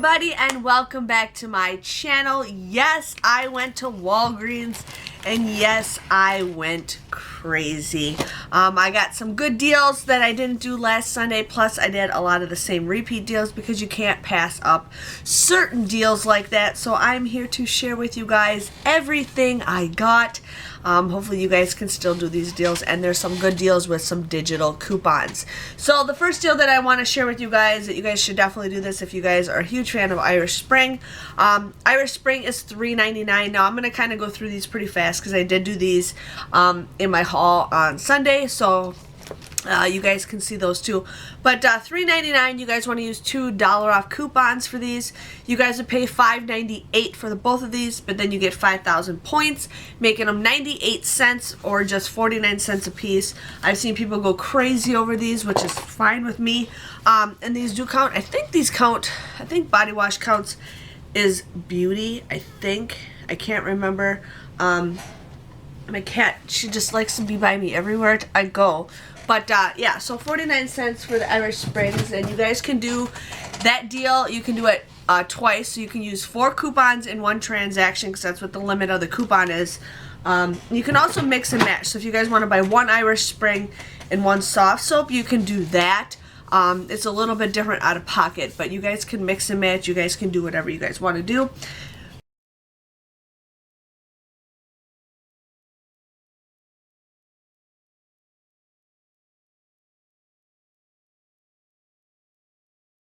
everybody, and welcome back to my channel. Yes, I went to Walgreens, and yes, I went crazy. I got some good deals that I didn't do last Sunday, plus I did a lot of the same repeat deals because you can't pass up certain deals like that. So I'm here to share with you guys everything I got. Hopefully you guys can still do these deals, and there's some good deals with some digital coupons. So the first deal that I want to share with you guys, that you guys should definitely do this if you guys are a huge fan of Irish Spring. Irish Spring is $3.99. Now I'm going to kind of go through these pretty fast because I did do these in my haul on Sunday, so you guys can see those too. But $3.99, you guys want to use $2 off coupons for these. You guys would pay $5.98 for both of these, but then you get 5,000 points, making them 98 cents or just 49 cents a piece. I've seen people go crazy over these, which is fine with me. And these do count. I think these count. I think body wash counts is beauty. I think. I can't remember. My cat, she just likes to be by me everywhere I go. But yeah, so 49 cents for the Irish Springs, and you guys can do that deal. You can do it twice, so you can use 4 coupons in one transaction because that's what the limit of the coupon is. You can also mix and match, so if you guys want to buy 1 Irish Spring and 1 soft soap, you can do that. It's a little bit different out of pocket, but you guys can mix and match. You guys can do whatever you guys want to do.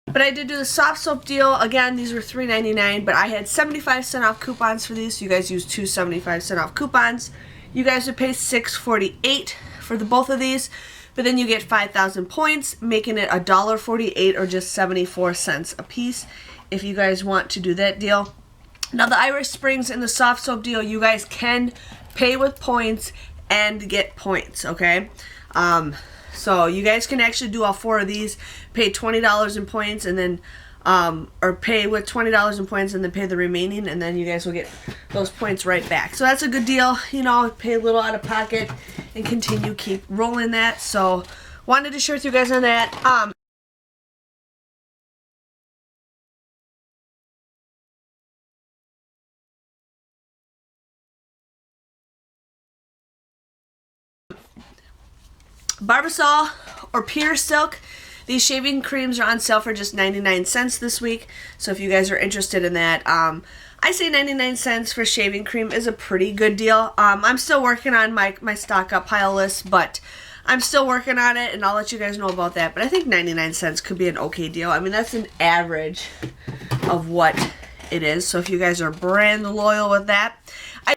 But I did do the soft soap deal. Again, these were $3.99, but I had 75% off coupons for these, so you guys use 2 75% off coupons. You guys would pay $6.48 for both of these, but then you get 5,000 points, making it $1.48 or just 74 cents a piece if you guys want to do that deal. Now, the Irish Springs and the soft soap deal, you guys can pay with points and get points, okay? So you guys can actually do all 4 of these, pay $20 in points, and then, or pay with $20 in points and then pay the remaining, and then you guys will get those points right back. So that's a good deal, you know, pay a little out of pocket and continue keep rolling that. So wanted to share with you guys on that. Barbasol or Pure Silk. These shaving creams are on sale for just 99 cents this week. So if you guys are interested in that, I say 99 cents for shaving cream is a pretty good deal. I'm still working on my stock up pile list, but I'm still working on it, and I'll let you guys know about that. But I think 99 cents could be an okay deal. I mean, that's an average of what it is. So if you guys are brand loyal with that, I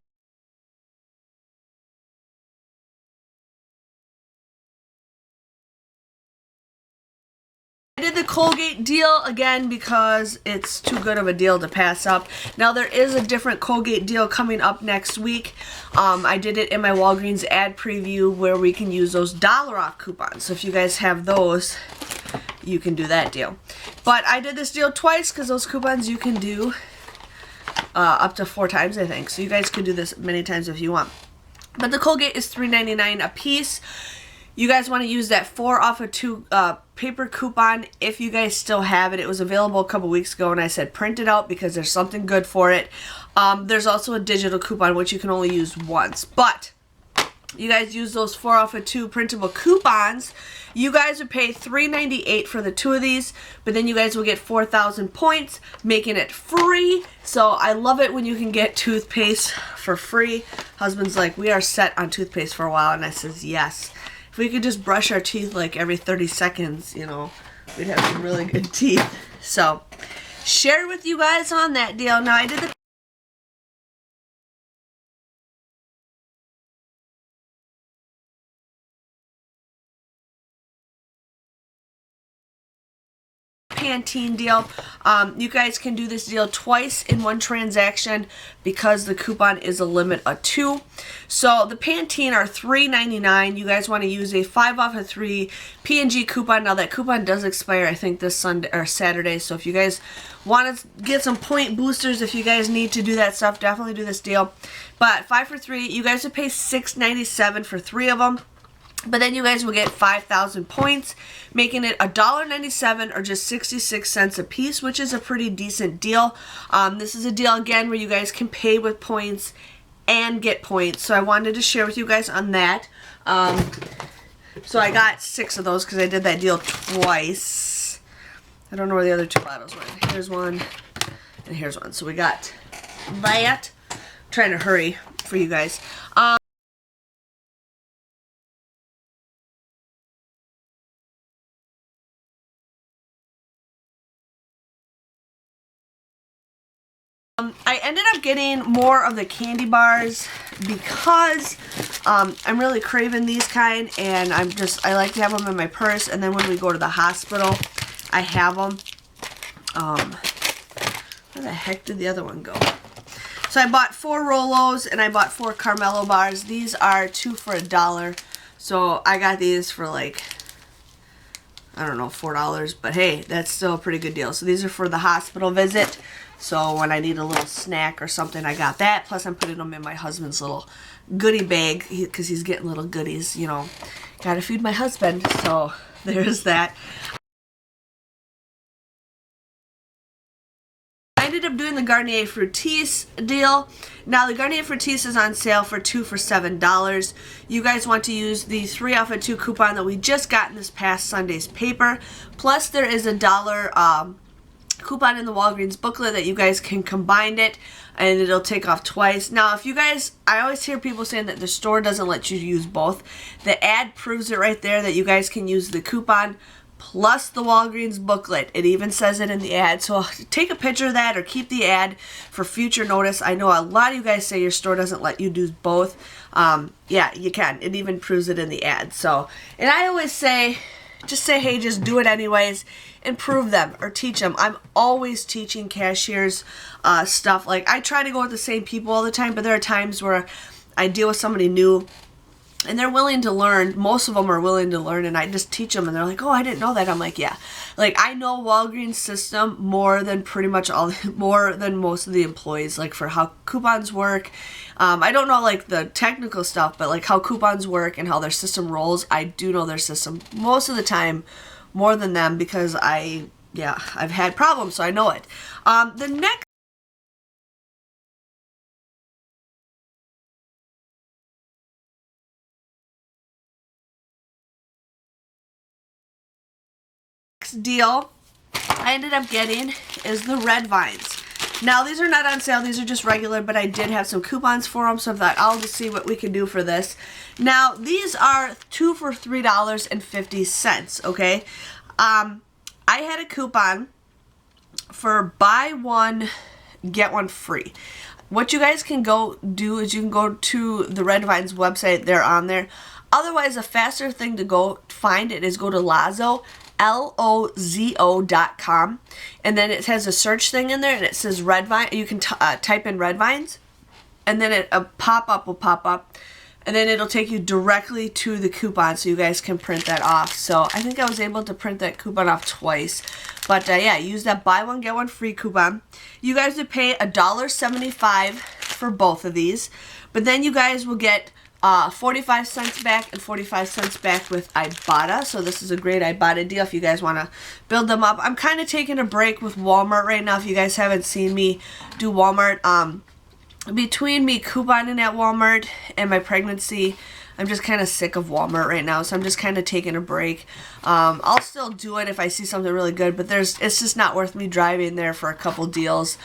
did the Colgate deal again because it's too good of a deal to pass up. Now there is a different Colgate deal coming up next week. I did it in my Walgreens ad preview where we can use those $1 off coupons. So if you guys have those, you can do that deal. But I did this deal twice because those coupons you can do up to 4 times, I think. So you guys could do this many times if you want. But the Colgate is $3.99 a piece. You guys want to use that 4 off of 2 paper coupon if you guys still have it. It was available a couple weeks ago, and I said print it out because there's something good for it. There's also a digital coupon, which you can only use once. But you guys use those 4 off of 2 printable coupons. You guys would pay $3.98 for the 2 of these, but then you guys will get 4,000 points, making it free. So I love it when you can get toothpaste for free. Husband's like, we are set on toothpaste for a while, and I says yes. If we could just brush our teeth like every 30 seconds, you know, we'd have some really good teeth. So, share with you guys on that deal. Now, I did the Pantene deal. You guys can do this deal twice in one transaction because the coupon is a limit of 2. So the Pantene are $3.99. You guys want to use a 5 off of 3 P&G coupon. Now that coupon does expire, I think, this Sunday or Saturday. So if you guys want to get some point boosters, if you guys need to do that stuff, definitely do this deal. But 5 for 3, you guys would pay $6.97 for 3 of them. But then you guys will get 5,000 points, making it $1.97 or just 66 cents a piece, which is a pretty decent deal. This is a deal, again, where you guys can pay with points and get points. So I wanted to share with you guys on that. So I got 6 of those because I did that deal twice. I don't know where the other 2 bottles went. Here's one and here's one. So we got that. I'm trying to hurry for you guys. I ended up getting more of the candy bars because I'm really craving these kind, and I like to have them in my purse, and then when we go to the hospital, I have them. Where the heck did the other one go? So I bought 4 Rolos, and I bought 4 Carmelo bars. These are 2 for $1, so I got these for like, I don't know, $4, but hey, that's still a pretty good deal. So these are for the hospital visit. So when I need a little snack or something, I got that. Plus, I'm putting them in my husband's little goodie bag because he's getting little goodies, you know. Gotta feed my husband. So there's that. I ended up doing the Garnier Fructis deal. Now, the Garnier Fructis is on sale for 2 for $7. You guys want to use the 3 off of 2 coupon that we just got in this past Sunday's paper. Plus, there is a $1 coupon in the Walgreens booklet that you guys can combine it, and it'll take off twice. Now, if you guys, I always hear people saying that the store doesn't let you use both. The ad proves it right there that you guys can use the coupon plus the Walgreens booklet. It even says it in the ad. So take a picture of that or keep the ad for future notice. I know a lot of you guys say your store doesn't let you do both. Yeah, you can. It even proves it in the ad. So, and I always say, just say, hey, just do it anyways. Improve them or teach them. I'm always teaching cashiers stuff. Like, I try to go with the same people all the time, but there are times where I deal with somebody new and they're willing to learn. Most of them are willing to learn, and I just teach them, and they're like, oh, I didn't know that. I'm like, yeah. Like, I know Walgreens system more than pretty much more than most of the employees, like for how coupons work. I don't know like the technical stuff, but like how coupons work and how their system rolls, I do know their system most of the time more than them because I've had problems, so I know it. The next deal I ended up getting is the red vines. Now, these are not on sale. These are just regular, but I did have some coupons for them, so I thought I'll just see what we can do for this. Now, these are 2 for $3.50, okay? I had a coupon for buy one, get one free. What you guys can go do is you can go to the Red Vines website. They're on there. Otherwise, a faster thing to go find it is go to Lazo, LOZO.com, and then it has a search thing in there, and it says red vine. You can type in red vines, and then a pop-up will pop up, and then it'll take you directly to the coupon, so you guys can print that off. So I think I was able to print that coupon off twice, but yeah, use that buy one get one free coupon. You guys would pay $1.75 for both of these, but then you guys will get 45 cents back and 45 cents back with Ibotta. So this is a great Ibotta deal if you guys want to build them up. I'm kind of taking a break with Walmart right now. If you guys haven't seen me do Walmart, between me couponing at Walmart and my pregnancy, I'm just kind of sick of Walmart right now, so I'm just kind of taking a break. I'll still do it if I see something really good, but it's just not worth me driving there for a couple deals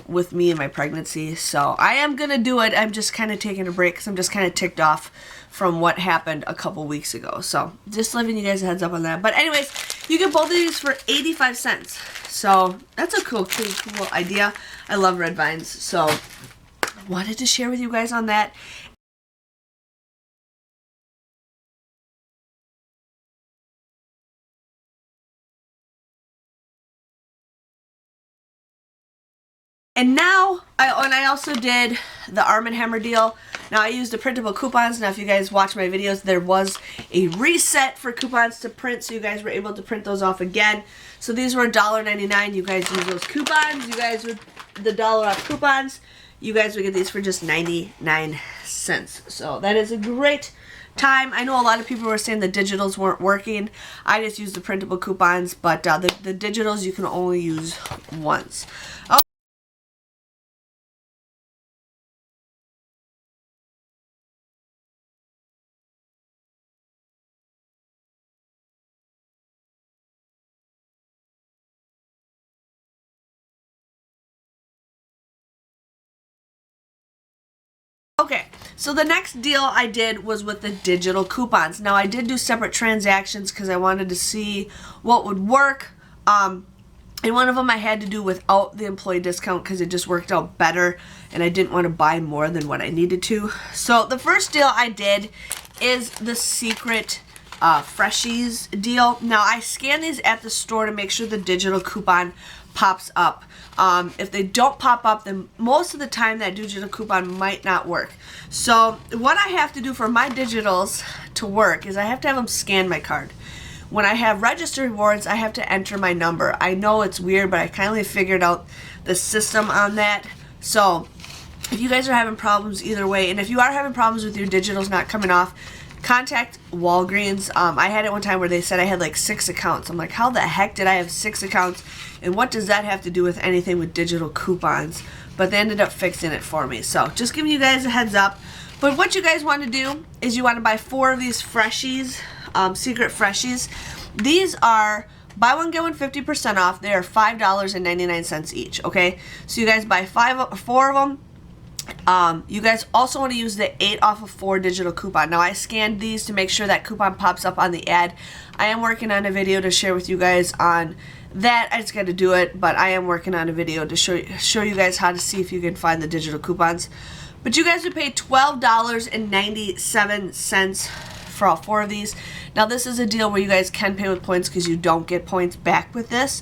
with me and my pregnancy. So I am going to do it. I'm just kind of taking a break because I'm just kind of ticked off from what happened a couple weeks ago. So just leaving you guys a heads up on that. But anyways, you get both of these for 85 cents. So that's a cool idea. I love red vines. So wanted to share with you guys on that. And now, I also did the Arm & Hammer deal. Now, I used the printable coupons. Now, if you guys watch my videos, there was a reset for coupons to print, so you guys were able to print those off again. So these were $1.99. You guys use those coupons. You guys would, the $1 off coupons, you guys would get these for just 99 cents. So that is a great time. I know a lot of people were saying the digitals weren't working. I just used the printable coupons, but the digitals you can only use once. Okay, so the next deal I did was with the digital coupons. Now I did do separate transactions because I wanted to see what would work. And one of them I had to do without the employee discount because it just worked out better and I didn't want to buy more than what I needed to. So the first deal I did is the secret Freshies deal. Now I scan these at the store to make sure the digital coupon pops up. If they don't pop up, then most of the time that digital coupon might not work. So what I have to do for my digitals to work is I have to have them scan my card. When I have registered rewards, I have to enter my number. I know it's weird, but I kindly figured out the system on that. So if you guys are having problems either way, and if you are having problems with your digitals not coming off, contact Walgreens. I had it one time where they said I had like 6 accounts. I'm like, how the heck did I have 6 accounts? And what does that have to do with anything with digital coupons? But they ended up fixing it for me. So just giving you guys a heads up. But what you guys want to do is you want to buy 4 of these Freshies, secret Freshies. These are buy one get one 50% off. They are $5.99 each. Okay, so you guys buy 4 of them. You guys also want to use the 8 off of 4 digital coupon. Now I scanned these to make sure that coupon pops up on the ad. I am working on a video to share with you guys on that. I just got to do it, but I am working on a video to show you guys how to see if you can find the digital coupons. But you guys would pay $12.97 for all 4 of these. Now this is a deal where you guys can pay with points because you don't get points back with this.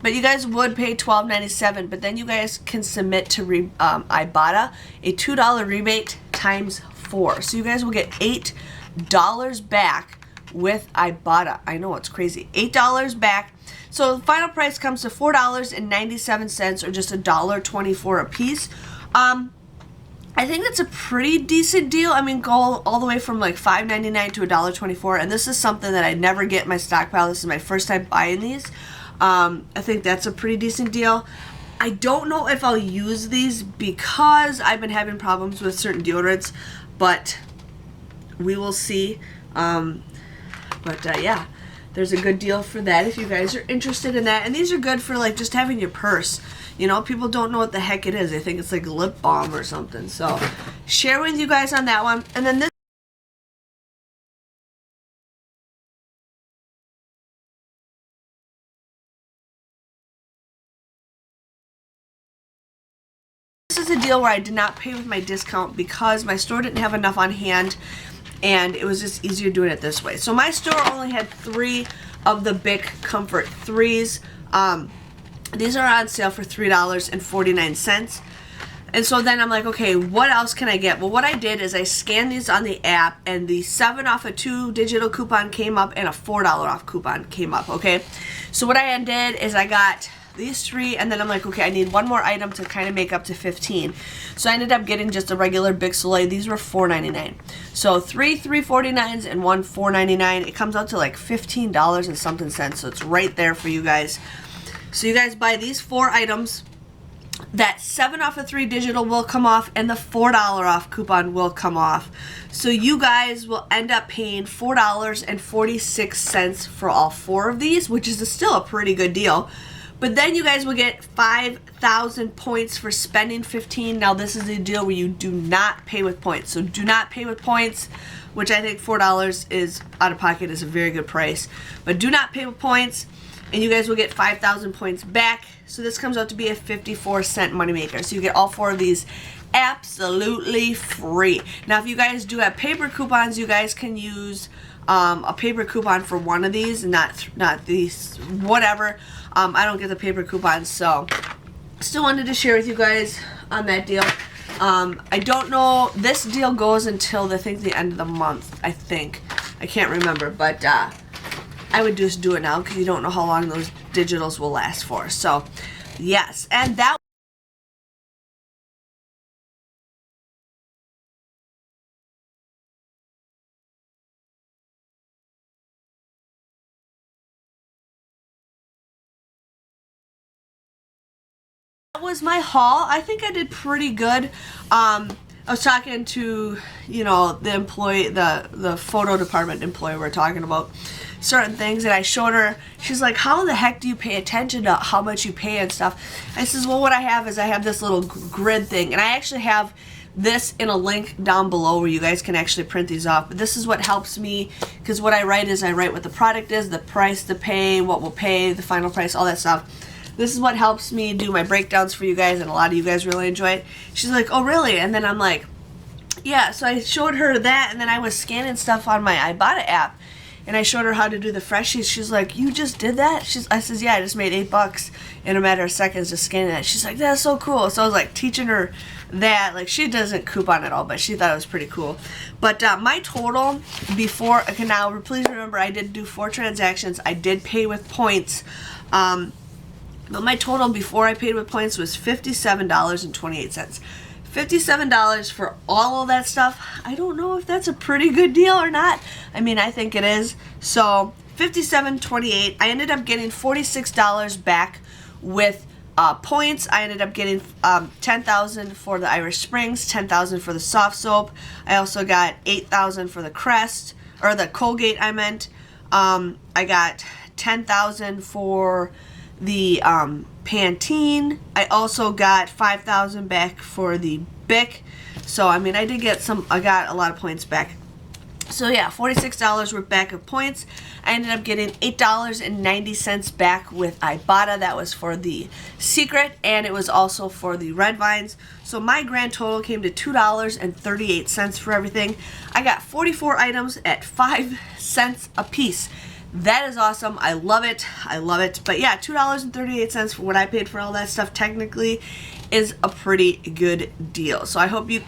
But you guys would pay $12.97, but then you guys can submit to Ibotta a $2 rebate times 4. So you guys will get $8 back with Ibotta. I know, it's crazy. $8 back. So the final price comes to $4.97 or just $1.24 a piece. I think that's a pretty decent deal. I mean, go all the way from like $5.99 to $1.24, and this is something that I never get in my stockpile. This is my first time buying these. I think that's a pretty decent deal. I don't know if I'll use these because I've been having problems with certain deodorants, but we will see. Yeah, there's a good deal for that if you guys are interested in that. And these are good for like just having your purse. You know, people don't know what the heck it is. They think it's like lip balm or something. So share with you guys on that one. And then this is a deal where I did not pay with my discount because my store didn't have enough on hand and it was just easier doing it this way. So my store only had 3 of the Bic Comfort 3s. These are on sale for $3.49. And so then I'm like, okay, what else can I get? Well, what I did is I scanned these on the app and the 7 off of 2 digital coupon came up and a $4 off coupon came up, okay? So what I did is I got these 3 and then I'm like, okay, I need one more item to kind of make up to 15. So I ended up getting just a regular Bic Soleil. These were $4.99. So 3 $3.49s and 1 $4.99. It comes out to like $15 and something cents. So it's right there for you guys. So you guys buy these 4 items. That 7 off of 3 digital will come off and the $4 off coupon will come off. So you guys will end up paying $4.46 for all 4 of these, which is still a pretty good deal. But then you guys will get 5,000 points for spending 15. Now this is a deal where you do not pay with points. So do not pay with points, which I think $4 is out of pocket is a very good price. But do not pay with points. And you guys will get 5,000 points back. So this comes out to be a 54-cent moneymaker. So you get all 4 of these absolutely free. Now if you guys do have paper coupons, you guys can use a paper coupon for one of these, not these, whatever. I don't get the paper coupons, so still wanted to share with you guys on that deal. I don't know, this deal goes until I think the end of the month, I think. I can't remember, but I would just do it now because you don't know how long those digitals will last for. So yes, and that That was my haul. I think I did pretty good. I was talking to, you know, the employee, the photo department employee we're talking about certain things, and I showed her. She's like, how the heck do you pay attention to how much you pay and stuff? I says, well, what I have is I have this little grid thing, and I actually have this in a link down below where you guys can actually print these off. But this is what helps me, because what I write is I write what the product is, the price to pay, what we'll pay, the final price, all that stuff. This is what helps me do my breakdowns for you guys, and a lot of you guys really enjoy it. She's like, oh really? And then I'm like, yeah. So I showed her that, and then I was scanning stuff on my Ibotta app, and I showed her how to do the Freshies. She's like, you just did that? I says, yeah, I just made $8 in a matter of seconds just scanning that. She's like, that's so cool. So I was like teaching her that. Like, she doesn't coupon at all, but she thought it was pretty cool. But my total before, okay, now please remember I did do 4 transactions. I did pay with points. But my total before I paid with points was $57.28. $57 for all of that stuff. I don't know if that's a pretty good deal or not. I mean, I think it is. So $57.28. I ended up getting $46 back with points. I ended up getting $10,000 for the Irish Springs, $10,000 for the soft soap. I also got $8,000 for the Crest, or the Colgate I meant. I got $10,000 for the Pantene. I also got $5,000 back for the Bic. So I mean, I did get some, I got a lot of points back. So yeah, $46 worth back of points. I ended up getting $8.90 back with Ibotta. That was for the Secret, and it was also for the Red Vines. So my grand total came to $2.38 for everything. I got 44 items at 5 cents a piece. That is awesome. I love it. I love it. But yeah, $2.38 for what I paid for all that stuff technically is a pretty good deal. So I hope you,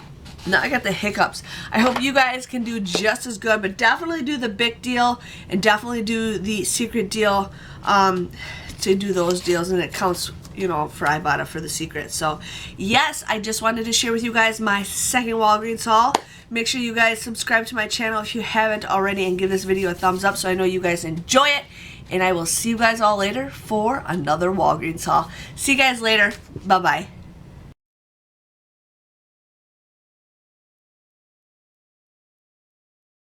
now I got the hiccups. I hope you guys can do just as good, but definitely do the Bic deal and definitely do the Secret deal to do those deals, and it counts, you know, for Ibotta for the Secret. So yes, I just wanted to share with you guys my second Walgreens haul. Make sure you guys subscribe to my channel if you haven't already, and give this video a thumbs up so I know you guys enjoy it. And I will see you guys all later for another Walgreens haul. See you guys later. Bye-bye.